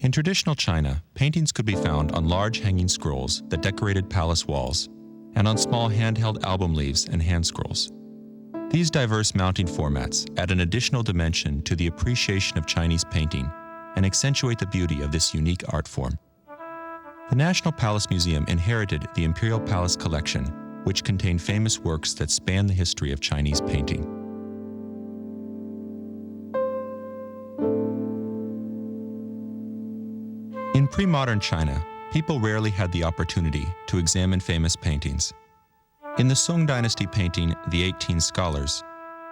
In traditional China, paintings could be found on large hanging scrolls that decorated palace walls, and on small handheld album leaves and hand scrolls. These diverse mounting formats add an additional dimension to the appreciation of Chinese painting and accentuate the beauty of this unique art form. The National Palace Museum inherited the Imperial Palace Collection, which contained famous works that span the history of Chinese painting. In pre-modern China, people rarely had the opportunity to examine famous paintings. In the Song Dynasty painting, The 18 Scholars,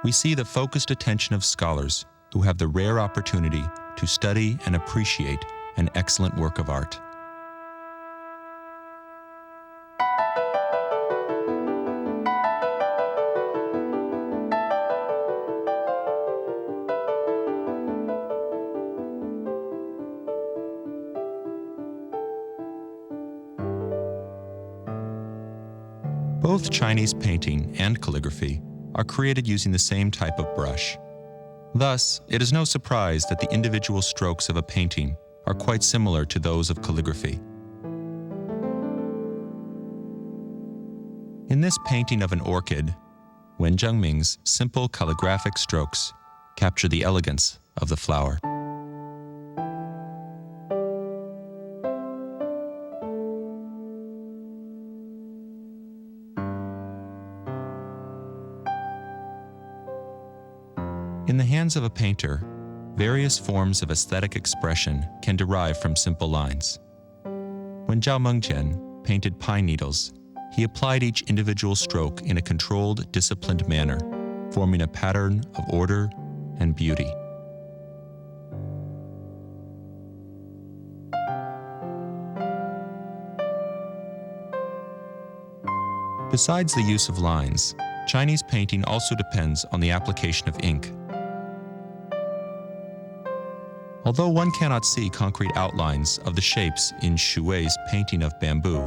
we see the focused attention of scholars who have the rare opportunity to study and appreciate an excellent work of art. Both Chinese painting and calligraphy are created using the same type of brush. Thus, it is no surprise that the individual strokes of a painting are quite similar to those of calligraphy. In this painting of an orchid, Wen Zhengming's simple calligraphic strokes capture the elegance of the flower. In the hands of a painter, various forms of aesthetic expression can derive from simple lines. When Zhao Mengjian painted pine needles, he applied each individual stroke in a controlled, disciplined manner, forming a pattern of order and beauty. Besides the use of lines, Chinese painting also depends on the application of ink. Although one cannot see concrete outlines of the shapes in Xu Wei's painting of bamboo,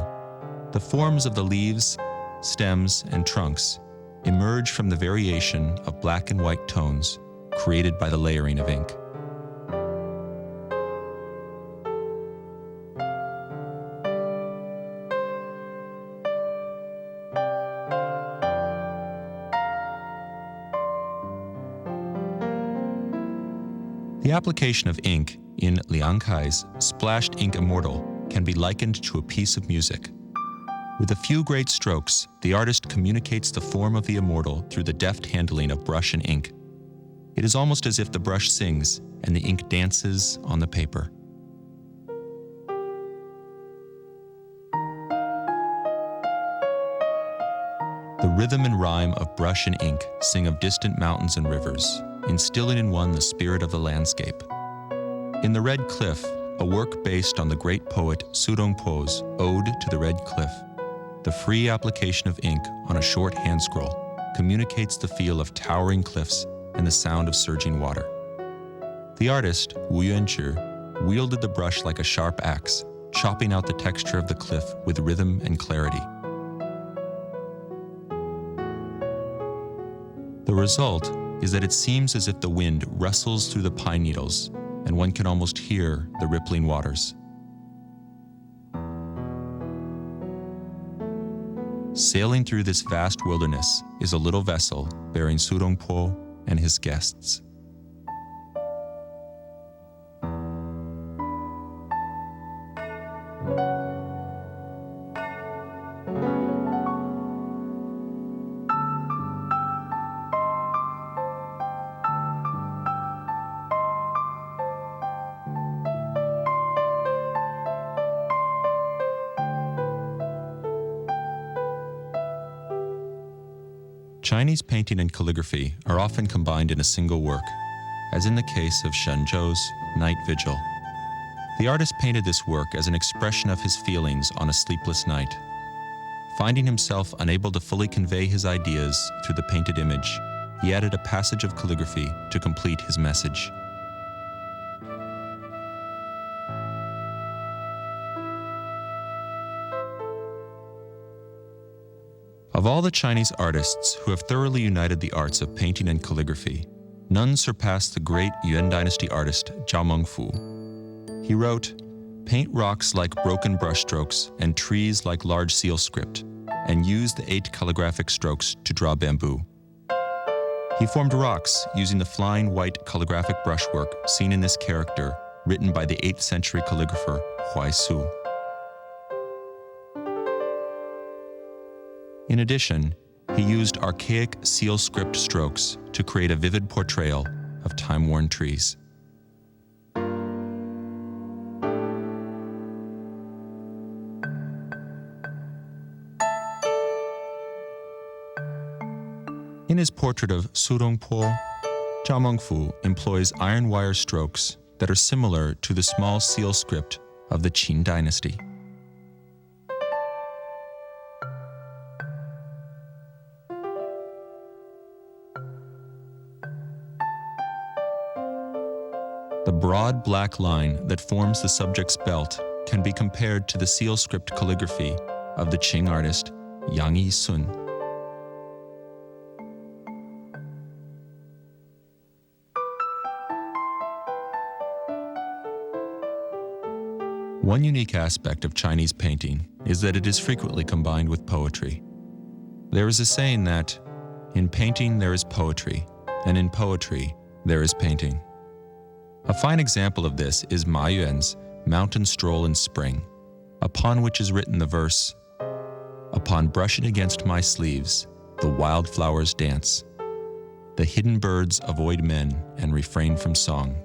the forms of the leaves, stems, and trunks emerge from the variation of black and white tones created by the layering of ink. The application of ink in Liang Kai's splashed ink immortal can be likened to a piece of music. With a few great strokes, the artist communicates the form of the immortal through the deft handling of brush and ink. It is almost as if the brush sings and the ink dances on the paper. The rhythm and rhyme of brush and ink sing of distant mountains and rivers, instilling in one the spirit of the landscape. In The Red Cliff, a work based on the great poet Su Dongpo's Ode to the Red Cliff, the free application of ink on a short hand scroll communicates the feel of towering cliffs and the sound of surging water. The artist, Wu Yuanzhi, wielded the brush like a sharp axe, chopping out the texture of the cliff with rhythm and clarity. The result is that it seems as if the wind rustles through the pine needles and one can almost hear the rippling waters. Sailing through this vast wilderness is a little vessel bearing Su Dongpo and his guests. Chinese painting and calligraphy are often combined in a single work, as in the case of Shen Zhou's Night Vigil. The artist painted this work as an expression of his feelings on a sleepless night. Finding himself unable to fully convey his ideas through the painted image, he added a passage of calligraphy to complete his message. Of all the Chinese artists who have thoroughly united the arts of painting and calligraphy, none surpass the great Yuan Dynasty artist Zhao Mengfu. He wrote, "Paint rocks like broken brushstrokes and trees like large seal script, and use the 8 calligraphic strokes to draw bamboo." He formed rocks using the flying white calligraphic brushwork seen in this character, written by the 8th century calligrapher Huai Su. In addition, he used archaic seal script strokes to create a vivid portrayal of time-worn trees. In his portrait of Su Rongpo, Zhao Mengfu employs iron wire strokes that are similar to the small seal script of the Qin dynasty. The broad black line that forms the subject's belt can be compared to the seal script calligraphy of the Qing artist Yang Yi-sun. One unique aspect of Chinese painting is that it is frequently combined with poetry. There is a saying that, "In painting there is poetry, and in poetry there is painting." A fine example of this is Ma Yuan's Mountain Stroll in Spring, upon which is written the verse, "Upon brushing against my sleeves, the wildflowers dance. The hidden birds avoid men and refrain from song."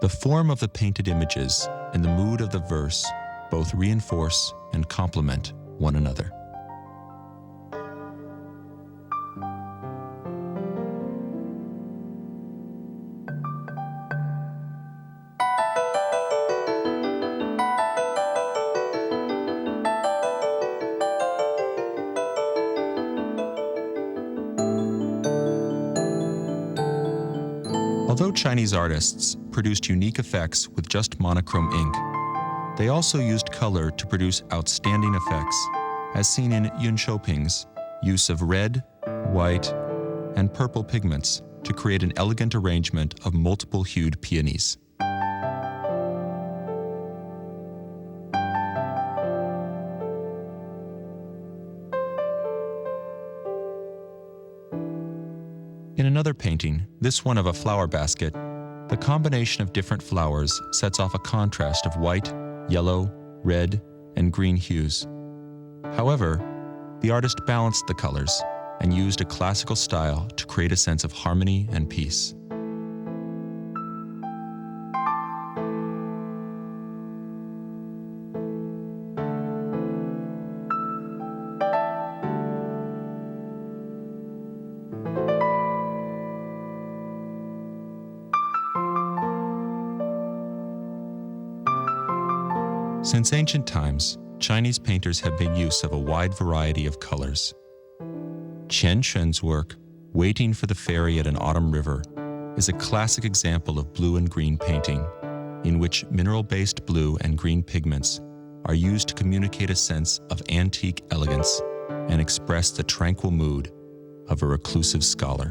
The form of the painted images and the mood of the verse both reinforce and complement one another. Although Chinese artists produced unique effects with just monochrome ink, they also used color to produce outstanding effects, as seen in Yun Shouping's use of red, white, and purple pigments to create an elegant arrangement of multiple-hued peonies. In another painting, this one of a flower basket, the combination of different flowers sets off a contrast of white, yellow, red, and green hues. However, the artist balanced the colors and used a classical style to create a sense of harmony and peace. Since ancient times, Chinese painters have made use of a wide variety of colors. Qian Xuan's work, Waiting for the Ferry at an Autumn River, is a classic example of blue and green painting, in which mineral-based blue and green pigments are used to communicate a sense of antique elegance and express the tranquil mood of a reclusive scholar.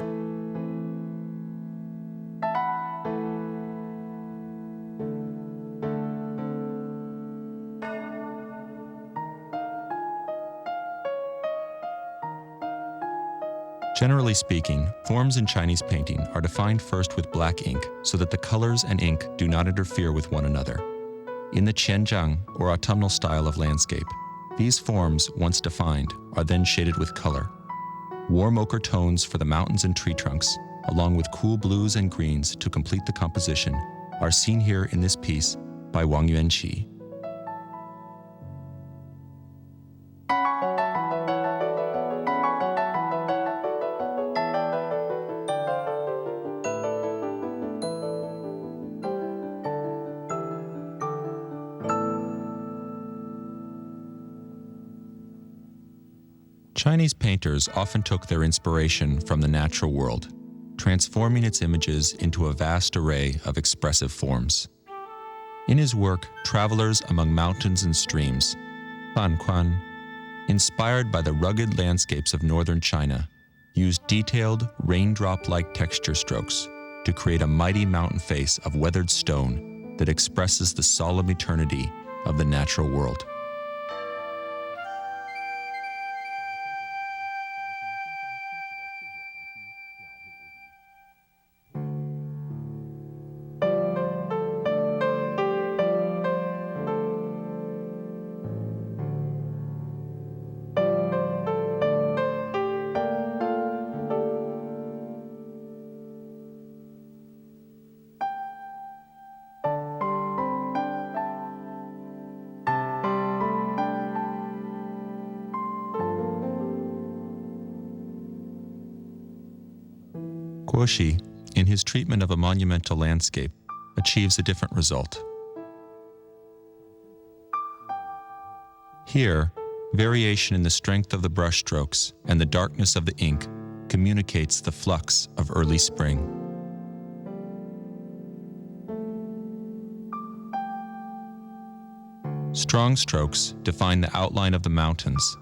Generally speaking, forms in Chinese painting are defined first with black ink so that the colors and ink do not interfere with one another. In the qianzhang, or autumnal style of landscape, these forms, once defined, are then shaded with color. Warm ochre tones for the mountains and tree trunks, along with cool blues and greens to complete the composition, are seen here in this piece by Wang Yuanqi. Chinese painters often took their inspiration from the natural world, transforming its images into a vast array of expressive forms. In his work, Travelers Among Mountains and Streams, Fan Quan, inspired by the rugged landscapes of northern China, used detailed, raindrop-like texture strokes to create a mighty mountain face of weathered stone that expresses the solemn eternity of the natural world. Guoxi, in his treatment of a monumental landscape, achieves a different result. Here, variation in the strength of the brushstrokes and the darkness of the ink communicates the flux of early spring. Strong strokes define the outline of the mountains,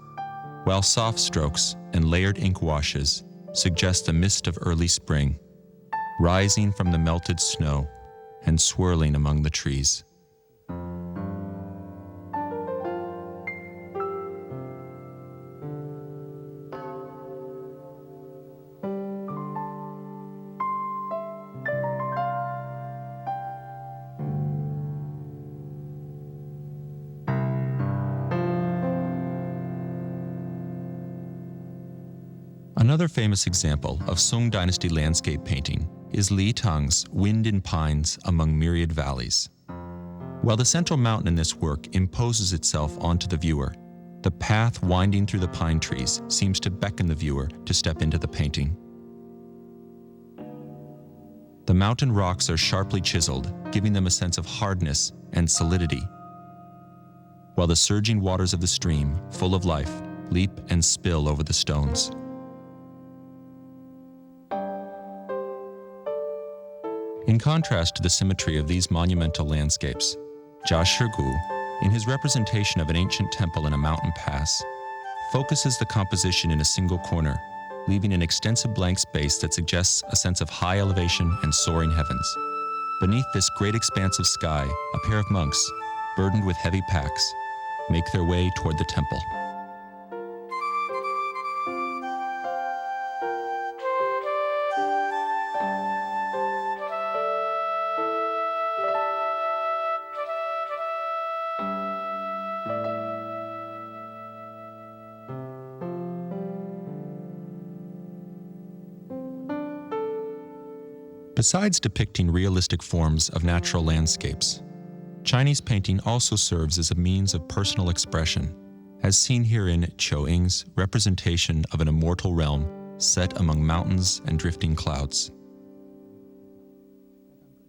while soft strokes and layered ink washes suggest the mist of early spring, rising from the melted snow and swirling among the trees. Another famous example of Song Dynasty landscape painting is Li Tang's Wind in Pines Among Myriad Valleys. While the central mountain in this work imposes itself onto the viewer, the path winding through the pine trees seems to beckon the viewer to step into the painting. The mountain rocks are sharply chiseled, giving them a sense of hardness and solidity, while the surging waters of the stream, full of life, leap and spill over the stones. In contrast to the symmetry of these monumental landscapes, Jia Shigu, in his representation of an ancient temple in a mountain pass, focuses the composition in a single corner, leaving an extensive blank space that suggests a sense of high elevation and soaring heavens. Beneath this great expanse of sky, a pair of monks, burdened with heavy packs, make their way toward the temple. Besides depicting realistic forms of natural landscapes, Chinese painting also serves as a means of personal expression, as seen here in Qiu Ying's representation of an immortal realm set among mountains and drifting clouds.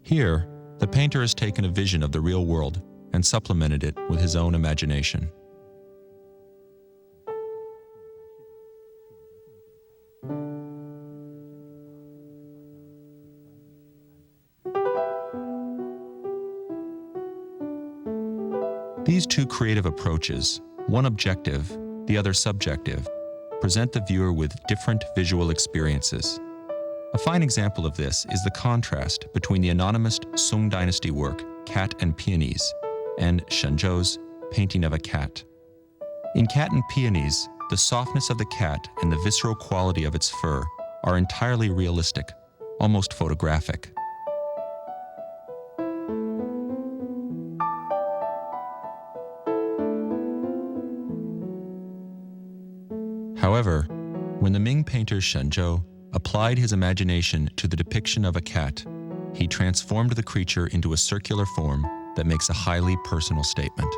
Here, the painter has taken a vision of the real world and supplemented it with his own imagination. These two creative approaches, one objective, the other subjective, present the viewer with different visual experiences. A fine example of this is the contrast between the anonymous Song Dynasty work, Cat and Peonies, and Shenzhou's Painting of a Cat. In Cat and Peonies, the softness of the cat and the visceral quality of its fur are entirely realistic, almost photographic. However, when the Ming painter Shenzhou applied his imagination to the depiction of a cat, he transformed the creature into a circular form that makes a highly personal statement.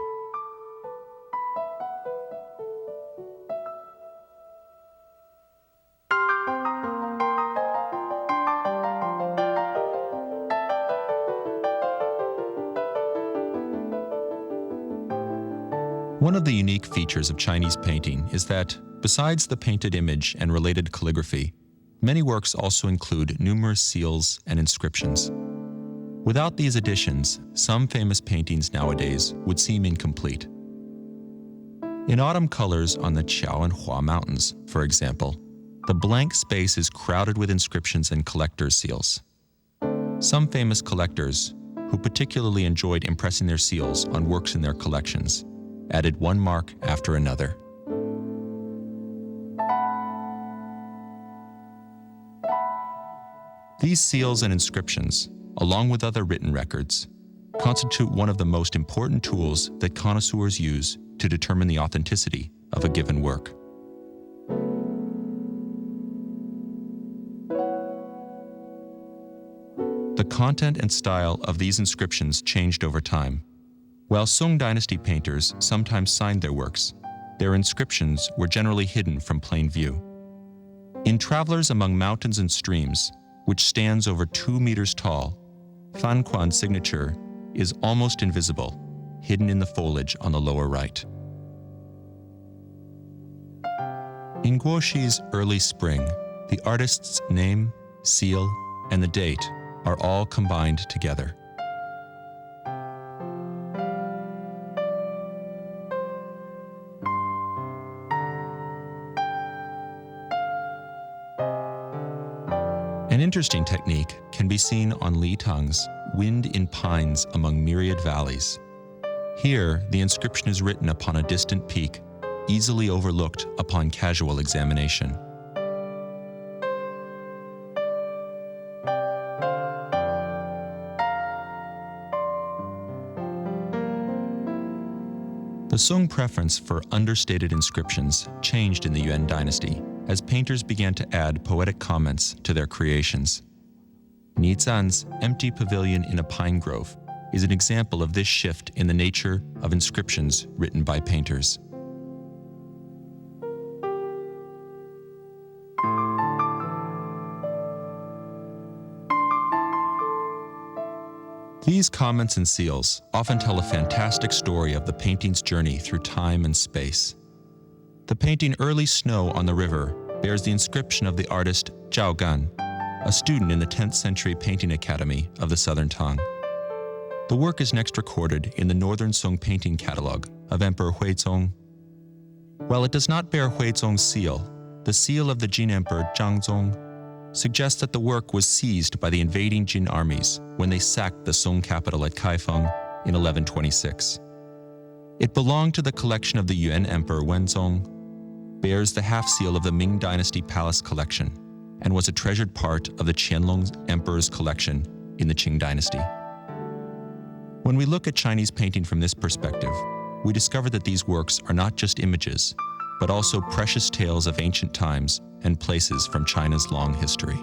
One of the unique features of Chinese painting is that, besides the painted image and related calligraphy, many works also include numerous seals and inscriptions. Without these additions, some famous paintings nowadays would seem incomplete. In Autumn Colors on the Qiao and Hua Mountains, for example, the blank space is crowded with inscriptions and collector's seals. Some famous collectors, who particularly enjoyed impressing their seals on works in their collections, added one mark after another. These seals and inscriptions, along with other written records, constitute one of the most important tools that connoisseurs use to determine the authenticity of a given work. The content and style of these inscriptions changed over time. While Song Dynasty painters sometimes signed their works, their inscriptions were generally hidden from plain view. In Travelers Among Mountains and Streams, which stands over 2 meters tall, Fan Quan's signature is almost invisible, hidden in the foliage on the lower right. In Guoxi's Early Spring, the artist's name, seal, and the date are all combined together. An interesting technique can be seen on Li Tang's Wind in Pines Among Myriad Valleys. Here, the inscription is written upon a distant peak, easily overlooked upon casual examination. The Song preference for understated inscriptions changed in the Yuan dynasty as painters began to add poetic comments to their creations. Ni Zan's Empty Pavilion in a Pine Grove is an example of this shift in the nature of inscriptions written by painters. These comments and seals often tell a fantastic story of the painting's journey through time and space. The painting Early Snow on the River bears the inscription of the artist Zhao Gan, a student in the 10th century painting academy of the Southern Tang. The work is next recorded in the Northern Song painting catalog of Emperor Huizong. While it does not bear Huizong's seal, the seal of the Jin Emperor Zhangzong suggests that the work was seized by the invading Jin armies when they sacked the Song capital at Kaifeng in 1126. It belonged to the collection of the Yuan Emperor Wenzong, bears the half-seal of the Ming Dynasty Palace collection, and was a treasured part of the Qianlong Emperor's collection in the Qing Dynasty. When we look at Chinese painting from this perspective, we discover that these works are not just images, but also precious tales of ancient times and places from China's long history.